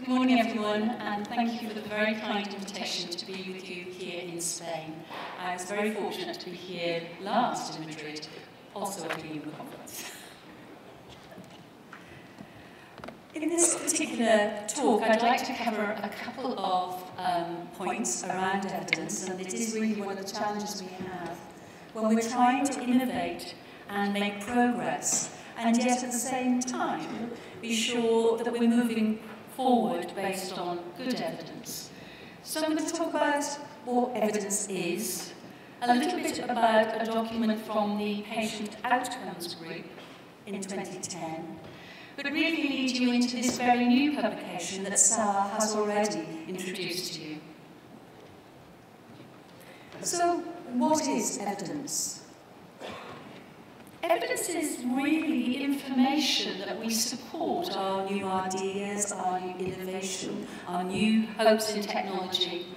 Good morning, everyone, and thank you for the very kind invitation to be with you here in Spain. I was very fortunate to be here last in Madrid, also at the EWMA Conference. In this particular talk, I'd like to cover a couple of points around evidence, and it is really one of the challenges we have when we're trying to innovate and make progress, and yet at the same time be sure that we're moving forward based on good evidence. So I'm going to talk about what evidence is, a little bit about a document from the Patient Outcomes Group in 2010, but really lead you into this very new publication that Sarah has already introduced to you. So, what is evidence? Evidence is really the information that we support our new ideas, our new innovation, our new hopes in technology,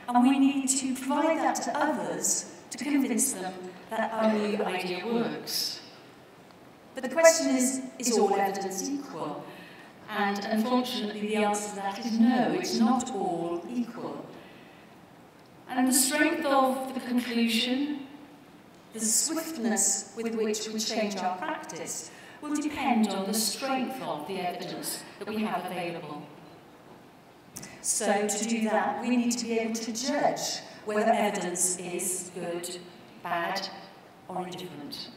and we need to provide that to others to convince them that our new idea works. But the question is all evidence equal? And unfortunately the answer to that is no, it's not all equal. And the strength of the conclusion, the swiftness with which we change our practice will depend on the strength of the evidence that we have available. So to do that, we need to be able to judge whether evidence is good, bad, or indifferent.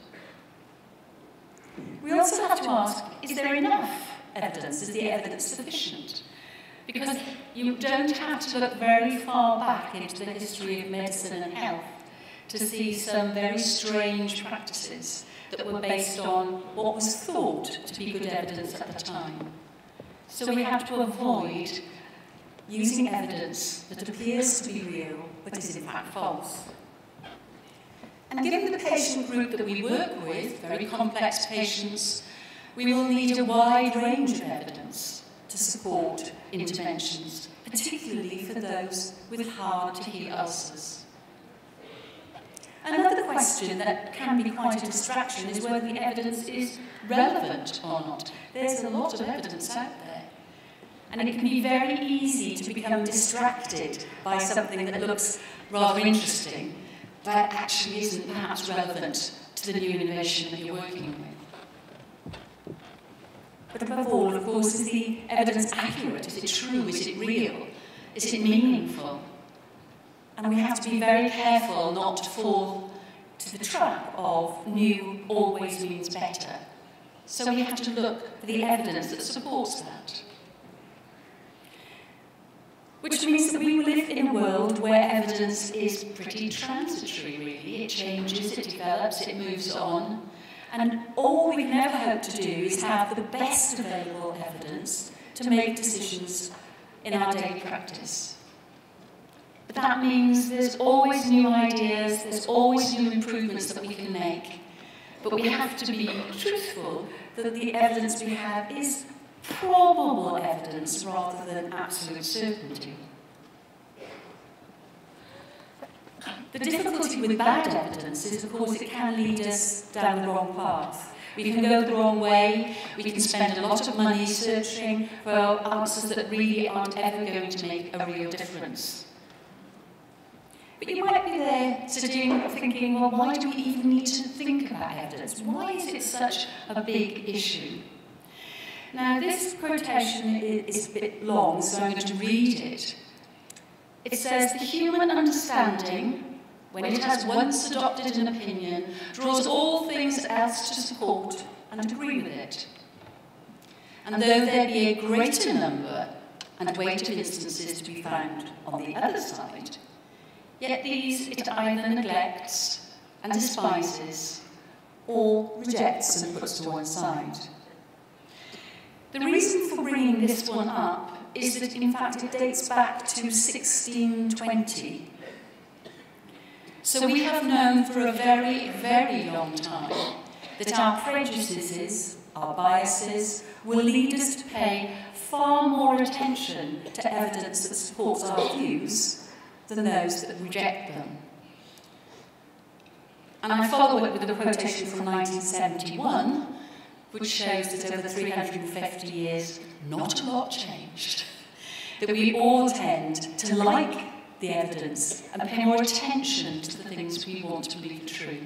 We also have to ask, is there enough evidence? Is the evidence sufficient? Because you don't have to look very far back into the history of medicine and health to see some very strange practices that were based on what was thought to be good evidence at the time. So we have to avoid using evidence that appears to be real but is in fact false. And given the patient group that we work with, very complex patients, we will need a wide range of evidence to support interventions, particularly for those with hard-to-heal ulcers. Another question that can be quite a distraction is whether the evidence is relevant or not. There's a lot of evidence out there, and it can be very easy to become distracted by something that looks rather interesting, but actually isn't perhaps relevant to the new innovation that you're working with. But above all, of course, is the evidence accurate? Is it true? Is it real? Is it meaningful? And we have to be very careful not to fall to the trap of new always means better. So we have to look for the evidence that supports that. Which means that we live in a world where evidence is pretty transitory, really. It changes, it develops, it moves on. And all we can ever hope to do is have the best available evidence to make decisions in our daily practice. But that means there's always new ideas, there's always new improvements that we can make. But we have to be truthful that the evidence we have is probable evidence rather than absolute certainty. The difficulty with bad evidence is, of course, it can lead us down the wrong path. We can go the wrong way, we can spend a lot of money searching for answers that really aren't ever going to make a real difference. But you might be there sitting thinking, well, why do we even need to think about evidence? Why is it such a big issue? Now, this quotation is a bit long, so I'm going to read it. It says, "The human understanding, when it has once adopted an opinion, draws all things else to support and agree with it. And though there be a greater number and weight of instances to be found on the other side, yet these it either neglects and despises, or rejects and puts to one side." The reason for bringing this one up is that, in fact, it dates back to 1620. So we have known for a very, very long time that our prejudices, our biases, will lead us to pay far more attention to evidence that supports our views than those that reject them. And I follow it with a quotation from 1971, which shows that over 350 years, not a lot changed. that we all tend to like the evidence and pay more attention to the things we want to believe are true.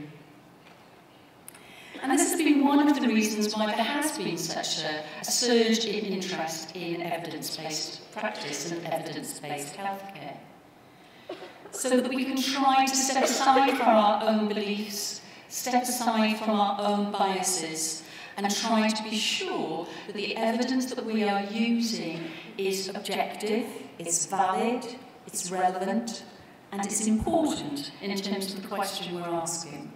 And this has been one of the reasons why there has been such a surge in interest in evidence-based practice and evidence-based healthcare. So that we can try to step aside from our own beliefs, step aside from our own biases, and try to be sure that the evidence that we are using is objective, it's valid, it's relevant, and it's important in terms of the question we're asking.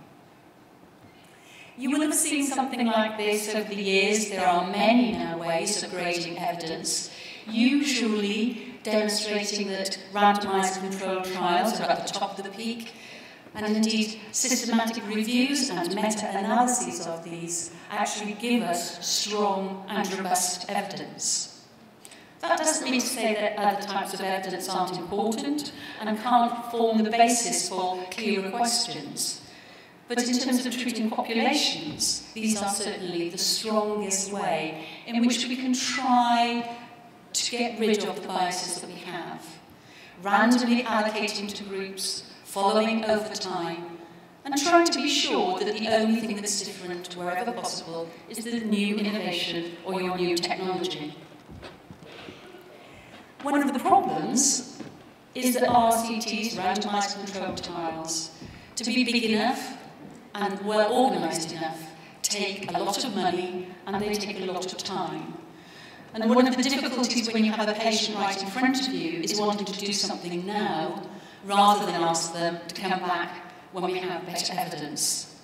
You will have seen something like this over the years. There are many now ways of grading evidence, usually demonstrating that randomised controlled trials are at the top of the peak, and indeed systematic reviews and meta-analyses of these actually give us strong and robust evidence. That doesn't mean to say that other types of evidence aren't important and can't form the basis for clearer questions. But in terms of treating populations, these are certainly the strongest way in which we can try to get rid of the biases that we have. Randomly allocating to groups, following over time, and trying to be sure that the only thing that's different wherever possible is the new innovation or your new technology. One of the problems is that RCTs, randomised controlled trials, to be big enough and well organised enough, take a lot of money and they take a lot of time. And one of the difficulties when you have a patient right in front of you is wanting to do something now rather than ask them to come back when we have better evidence.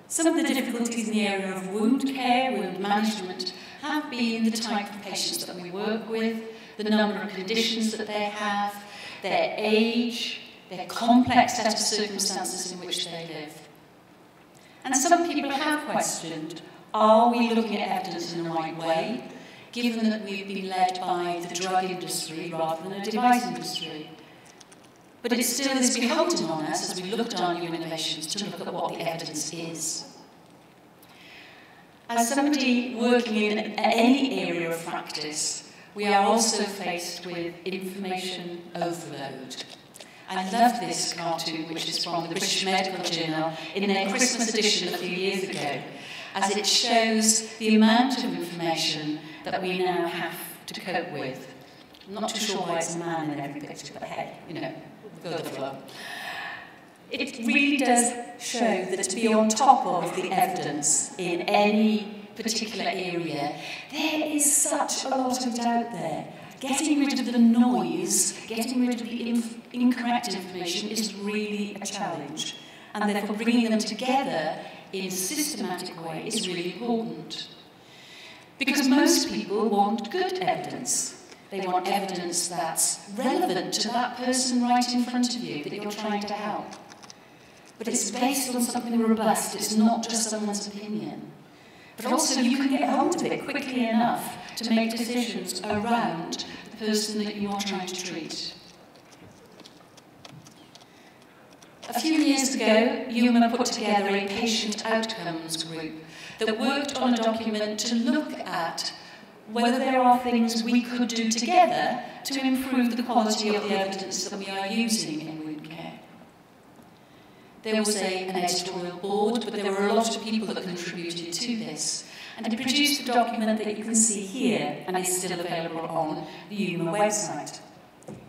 Some of the difficulties in the area of wound care, wound management, have been the type of patients that we work with, the number of conditions that they have, their age, their complex set of circumstances in which they live. And some people have questioned, are we looking at evidence in the right way, given that we've been led by the drug industry rather than a device industry? But it still is beholden on us as we look at our new innovations to look at what the evidence is. As somebody working in any area of practice, we are also faced with information overload. I love this cartoon, which is from the British Medical Journal in their Christmas edition a few years ago, as it shows the amount of information that we now have to cope with. I'm not too sure why it's a man in every picture, but hey, you know, go with the flow. It really does show that to be on top of the evidence in any particular area, there is such a lot of doubt there. Getting rid of the noise, getting rid of the incorrect information is really a challenge. And therefore bringing them together in a systematic way is really important. Because most people want good evidence. They want evidence that's relevant to that person right in front of you that you're trying to help. But it's based on something robust, it's not just someone's opinion. But also you can get hold of it quickly enough to make decisions around the person that you are trying to treat. A few years ago, EWMA put together a patient outcomes group that worked on a document to look at whether there are things we could do together to improve the quality of the evidence that we are using in wound care. There was an editorial board, but there were a lot of people that contributed to this. And it produced a document that you can see here, and is still available on the EWMA website.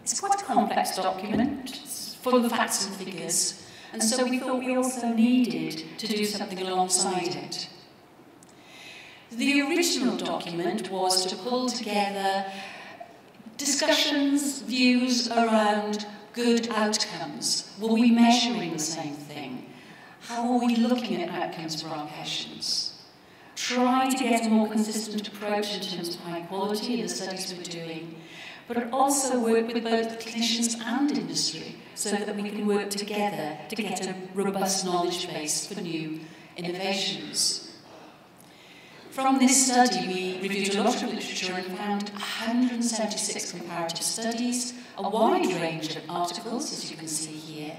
It's quite a complex document, it's full of facts and figures, and so we thought we also needed to do something alongside it. The original document was to pull together discussions, views around good outcomes. Were we measuring the same thing? How are we looking at outcomes for our patients? Try to get a more consistent approach in terms of high quality in the studies we're doing, but also work with both clinicians and industry so that we can work together to get a robust knowledge base for new innovations. From this study, we reviewed a lot of literature and found 176 comparative studies, a wide range of articles, as you can see here.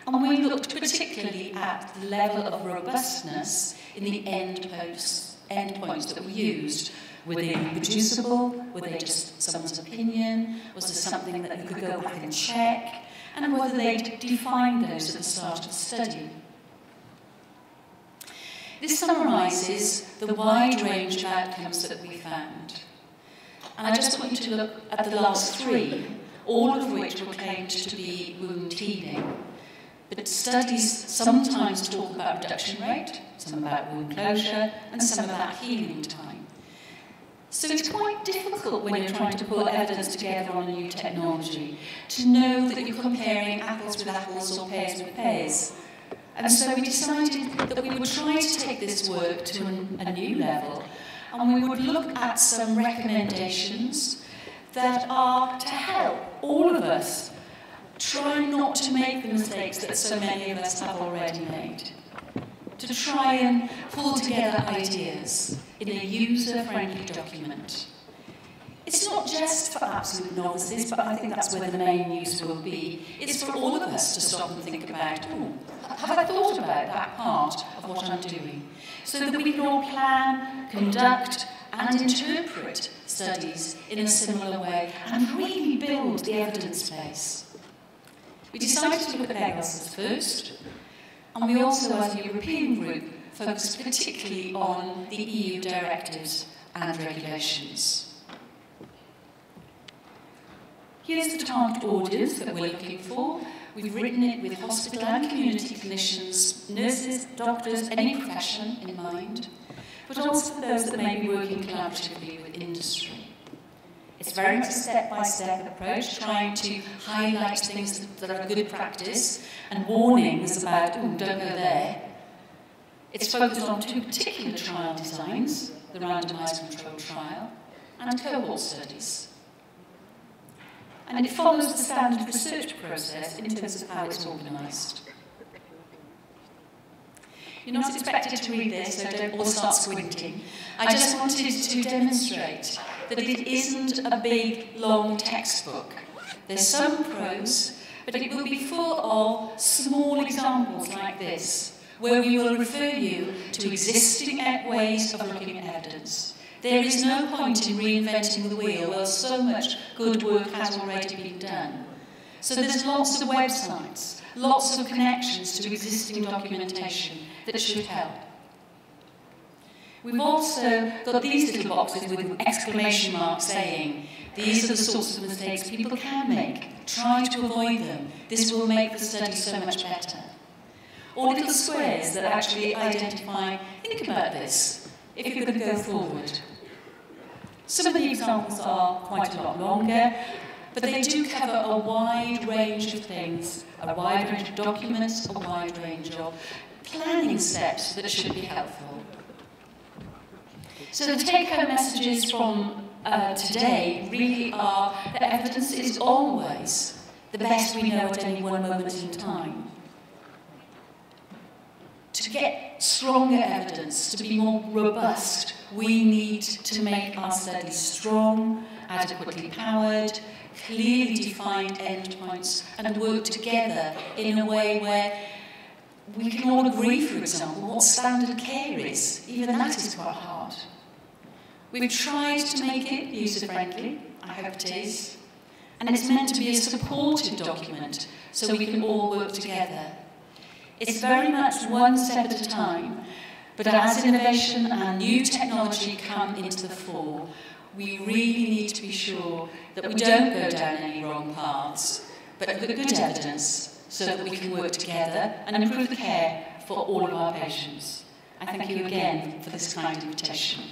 And we looked particularly at the level of robustness in the endpoints that we used, Were they reproducible? Were they just someone's opinion? Was there something that you could go back and check? And whether they'd defined those at the start of the study. This summarises the wide range of outcomes that we found. And I just want you to look at the last three, all of which were claimed to be wound healing. But studies sometimes talk about reduction rate, some about wound closure, and some about healing time. So it's quite difficult when you're trying to put evidence together on a new technology to know that you're comparing apples with apples or pears with pears. And so we decided that we would try to take this work to a new level, and we would look at some recommendations that are to help all of us try not to make the mistakes that so many of us have already made. To try and pull together ideas in a user-friendly document. It's not just for absolute novices, but I think that's where the main use will be. It's for all of us to stop and think about, oh, have I thought about that part of what I'm doing? So that we can all plan, conduct, and interpret studies in a similar way and really build the evidence base. We decided to look at leg ulcers first, and we also, as a European group, focused particularly on the EU directives and regulations. Here's the target audience that we're looking for. We've written it with hospital and community clinicians, nurses, doctors, any profession in mind, but also for those that may be working collaboratively with industry. It's very much a step-by-step approach, trying to highlight things that are good practice and warnings about, oh, don't go there. It's focused on two particular trial designs, the randomised controlled trial and cohort studies. And it follows the standard research process in terms of how it's organised. You're not expected to read this, so don't all start squinting. I just wanted to demonstrate that it isn't a big, long textbook. There's some prose, but it will be full of small examples like this, where we will refer you to existing ways of looking at evidence. There is no point in reinventing the wheel where so much good work has already been done. So there's lots of websites, lots of connections to existing documentation that should help. We've also got these little boxes with exclamation marks saying, these are the sorts of mistakes people can make. Try to avoid them. This will make the study so much better. Or little squares that actually identify, think about this, if you're going to go forward. Some of the examples are quite a lot longer, but they do cover a wide range of things, a wide range of documents, a wide range of planning steps that should be helpful. So the take-home messages from today really are that evidence is always the best we know at any one moment in time. To get stronger evidence, to be more robust, we need to make our studies strong, adequately powered, clearly defined endpoints, and work together in a way where we can all agree, for example, what standard care is. Even that is quite hard. We've tried to make it user-friendly, I hope it is, and it's meant to be a supported document so we can all work together. It's very much one step at a time, but as innovation and new technology come into the fore, we really need to be sure that we don't go down any wrong paths, but look at good evidence so that we can work together and improve the care for all of our patients. I thank you again for this kind invitation.